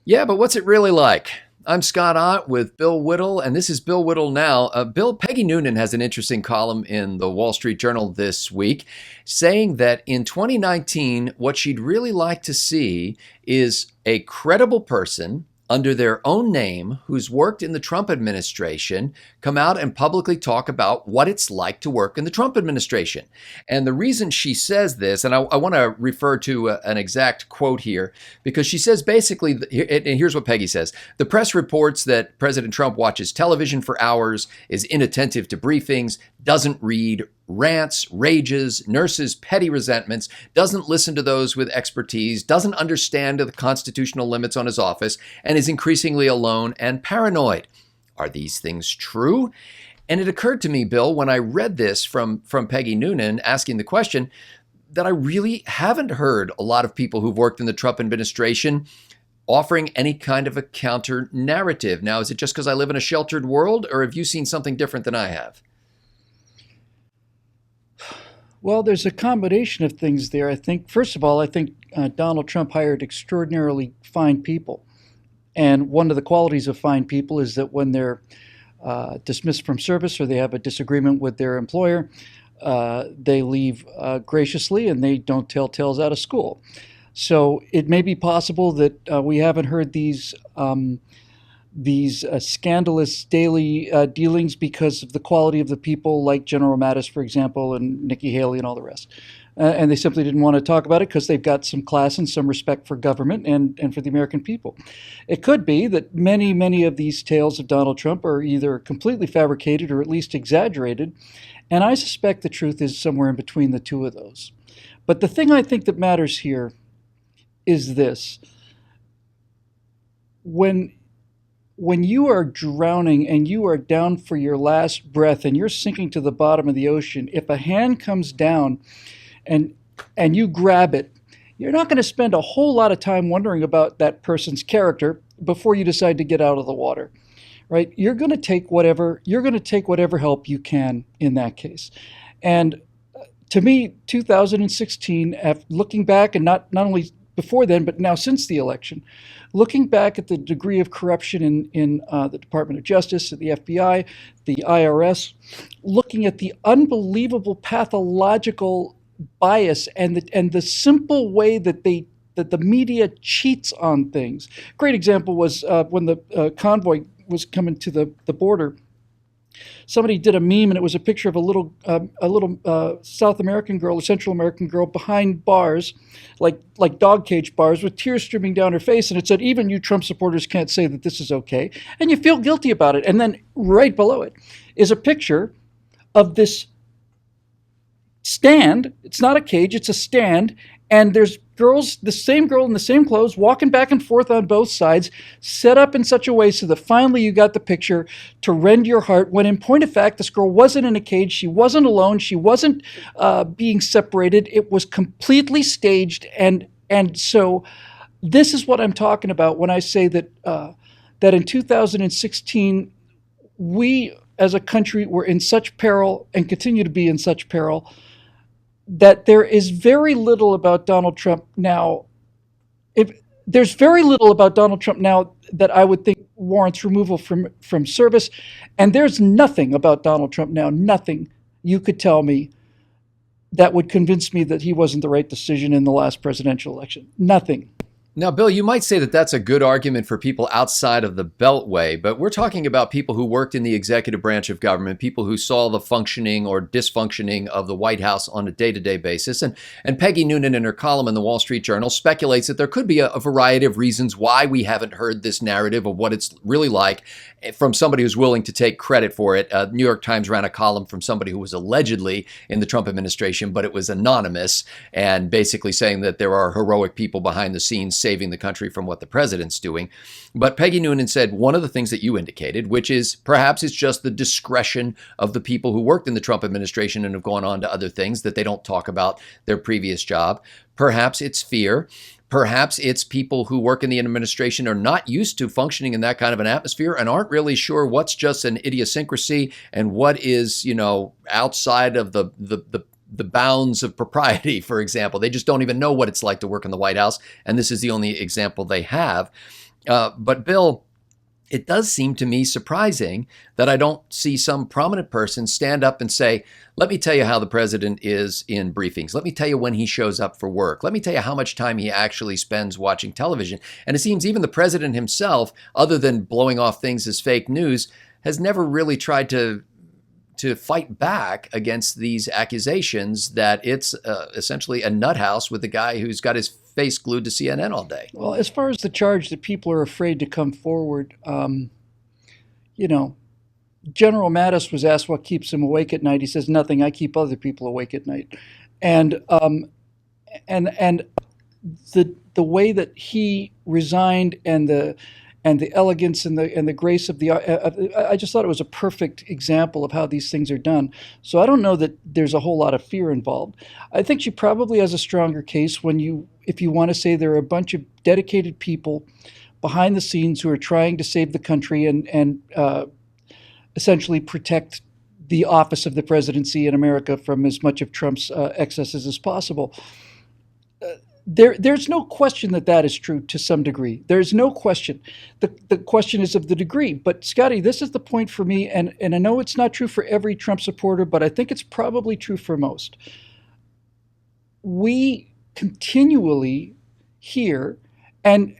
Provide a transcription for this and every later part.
Yeah, but what's it really like? I'm Scott Ott with Bill Whittle, and this is Bill Whittle Now. Peggy Noonan has an interesting column in the Wall Street Journal this week saying that in 2019, what she'd really like to see is a credible person under their own name who's worked in the Trump administration come out and publicly talk about what it's like to work in the Trump administration. And the reason she says this, and I want to refer to an exact quote here, because she says basically, and here's what Peggy says: the press reports that President Trump watches television for hours, is inattentive to briefings, doesn't read, rants, rages, nurses petty resentments, doesn't listen to those with expertise, doesn't understand the constitutional limits on his office, and is increasingly alone and paranoid. Are these things true? And it occurred to me, Bill, when I read this from Peggy Noonan asking the question, that I really haven't heard a lot of people who've worked in the Trump administration offering any kind of a counter narrative. Now, is it just because I live in a sheltered world, or have you seen something different than I have? Well, there's a combination of things there. I think, first of all, Donald Trump hired extraordinarily fine people. And one of the qualities of fine people is that when they're dismissed from service or they have a disagreement with their employer, they leave graciously and they don't tell tales out of school. So it may be possible that we haven't heard these scandalous daily dealings because of the quality of the people like General Mattis, for example, and Nikki Haley and all the rest. And they simply didn't want to talk about it because they've got some class and some respect for government and for the American people. It could be that many of these tales of Donald Trump are either completely fabricated or at least exaggerated. And I suspect the truth is somewhere in between the two of those. But the thing I think that matters here is this. When you are drowning and you are down for your last breath and you're sinking to the bottom of the ocean, if a hand comes down and you grab it, you're not going to spend a whole lot of time wondering about that person's character before you decide to get out of the water, right? You're going to take whatever help you can in that case. And to me, 2016, looking back, and not only before then, but now since the election, looking back at the degree of corruption in the Department of Justice, the FBI, the IRS, looking at the unbelievable pathological bias and the simple way that the media cheats on things. Great example was when the convoy was coming to the border. Somebody did a meme, and it was a picture of a little South American girl, a Central American girl, behind bars, like dog cage bars, with tears streaming down her face, and it said, "Even you Trump supporters can't say that this is okay," and you feel guilty about it. And then right below it is a picture of this stand. It's not a cage, it's a stand. And there's girls, the same girl in the same clothes, walking back and forth on both sides, set up in such a way so that finally you got the picture to rend your heart, when in point of fact, this girl wasn't in a cage, she wasn't alone, she wasn't being separated. It was completely staged. And so this is what I'm talking about when I say that that in 2016, we as a country were in such peril and continue to be in such peril that there is very little about Donald Trump now. There's very little about Donald Trump now that I would think warrants removal from service, and there's nothing about Donald Trump now, nothing you could tell me that would convince me that he wasn't the right decision in the last presidential election. Nothing. Now, Bill, you might say that that's a good argument for people outside of the Beltway, but we're talking about people who worked in the executive branch of government, people who saw the functioning or dysfunctioning of the White House on a day-to-day basis. And Peggy Noonan, in her column in the Wall Street Journal, speculates that there could be a variety of reasons why we haven't heard this narrative of what it's really like from somebody who's willing to take credit for it. New York Times ran a column from somebody who was allegedly in the Trump administration, but it was anonymous, and basically saying that there are heroic people behind the scenes saving the country from what the president's doing. But Peggy Noonan said one of the things that you indicated, which is perhaps it's just the discretion of the people who worked in the Trump administration and have gone on to other things, that they don't talk about their previous job. Perhaps it's fear. Perhaps it's people who work in the administration are not used to functioning in that kind of an atmosphere and aren't really sure what's just an idiosyncrasy and what is, outside of the bounds of propriety, for example. They just don't even know what it's like to work in the White House, and this is the only example they have. But Bill, it does seem to me surprising that I don't see some prominent person stand up and say, let me tell you how the president is in briefings. Let me tell you when he shows up for work. Let me tell you how much time he actually spends watching television. And it seems even the president himself, other than blowing off things as fake news, has never really tried to fight back against these accusations that it's essentially a nut house with a guy who's got his face glued to CNN all day. Well, as far as the charge that people are afraid to come forward, you know, General Mattis was asked what keeps him awake at night. He says, nothing. I keep other people awake at night. And and the way that he resigned and the elegance and the grace of the I just thought it was a perfect example of how these things are done. So I don't know that there's a whole lot of fear involved. I think she probably has a stronger case if you want to say there are a bunch of dedicated people behind the scenes who are trying to save the country and essentially protect the office of the presidency in America from as much of Trump's excesses as possible. There's no question that is true to some degree. There's no question. The question is of the degree. But Scotty, this is the point for me, and I know it's not true for every Trump supporter, but I think it's probably true for most. We continually hear, and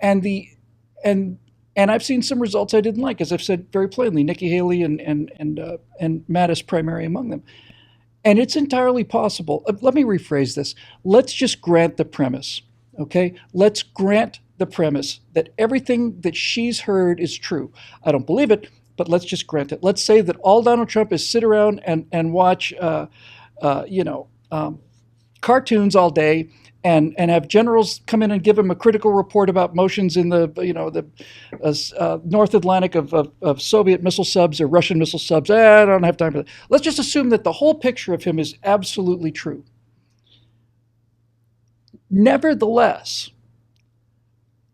I've seen some results I didn't like, as I've said very plainly, Nikki Haley and Mattis primary among them. And it's entirely possible. Let me rephrase this. Let's just grant the premise, okay? Let's grant the premise that everything that she's heard is true. I don't believe it, but let's just grant it. Let's say that all Donald Trump is sit around and watch, cartoons all day and have generals come in and give him a critical report about motions in the North Atlantic of Soviet missile subs or Russian missile subs. I don't have time for that. Let's just assume that the whole picture of him is absolutely true. Nevertheless,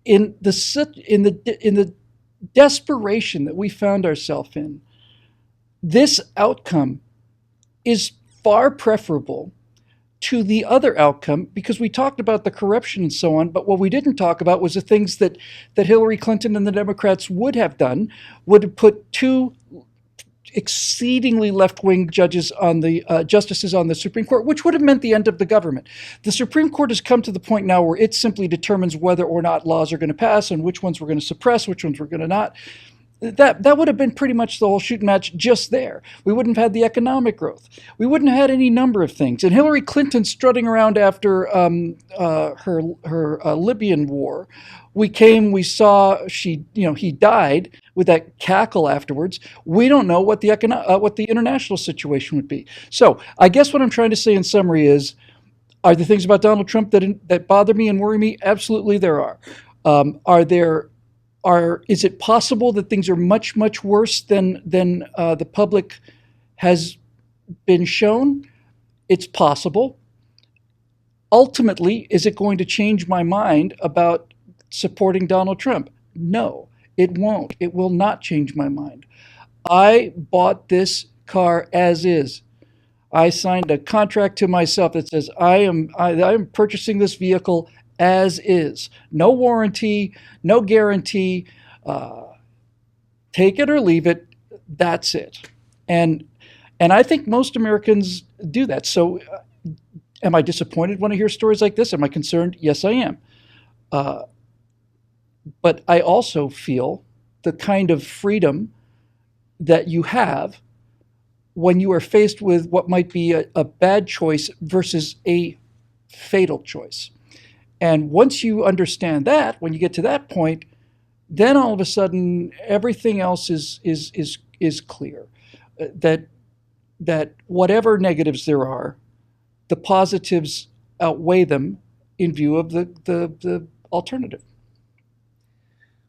in the desperation that we found ourselves in, this outcome is far preferable to the other outcome, because we talked about the corruption and so on, but what we didn't talk about was the things that Hillary Clinton and the Democrats would have done, would have put two exceedingly left-wing justices on the Supreme Court, which would have meant the end of the government. The Supreme Court has come to the point now where it simply determines whether or not laws are going to pass and which ones we're going to suppress, which ones we're going to not. That would have been pretty much the whole shooting match just there. We wouldn't have had the economic growth. We wouldn't have had any number of things. And Hillary Clinton strutting around after her Libyan war, we saw he died with that cackle afterwards. We don't know what the international situation would be. So I guess what I'm trying to say in summary is, are there things about Donald Trump that bother me and worry me? Absolutely, there are. Is it possible that things are much, much worse than the public has been shown? It's possible. Ultimately, is it going to change my mind about supporting Donald Trump? No, it won't. It will not change my mind. I bought this car as is. I signed a contract to myself that says I am purchasing this vehicle as is. No warranty, no guarantee. Take it or leave it. That's it. And I think most Americans do that. So am I disappointed when I hear stories like this? Am I concerned? Yes, I am. But I also feel the kind of freedom that you have when you are faced with what might be a bad choice versus a fatal choice. And once you understand that, when you get to that point, then all of a sudden everything else is clear. That whatever negatives there are, the positives outweigh them in view of the alternative.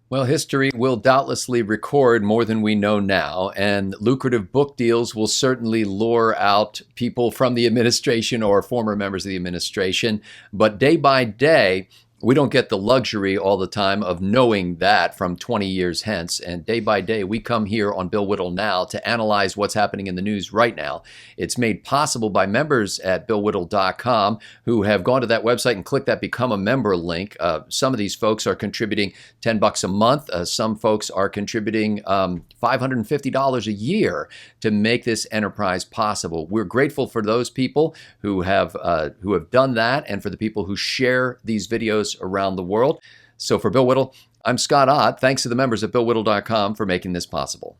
Well, history will doubtlessly record more than we know now, and lucrative book deals will certainly lure out people from the administration or former members of the administration. But day by day, We don't get the luxury all the time of knowing that from 20 years hence. And day by day, we come here on Bill Whittle Now to analyze what's happening in the news right now. It's made possible by members at billwhittle.com who have gone to that website and clicked that Become a Member link. Some of these folks are contributing $10 a month. Some folks are contributing $550 a year to make this enterprise possible. We're grateful for those people who have done that, and for the people who share these videos around the world. So for Bill Whittle, I'm Scott Ott. Thanks to the members at billwhittle.com for making this possible.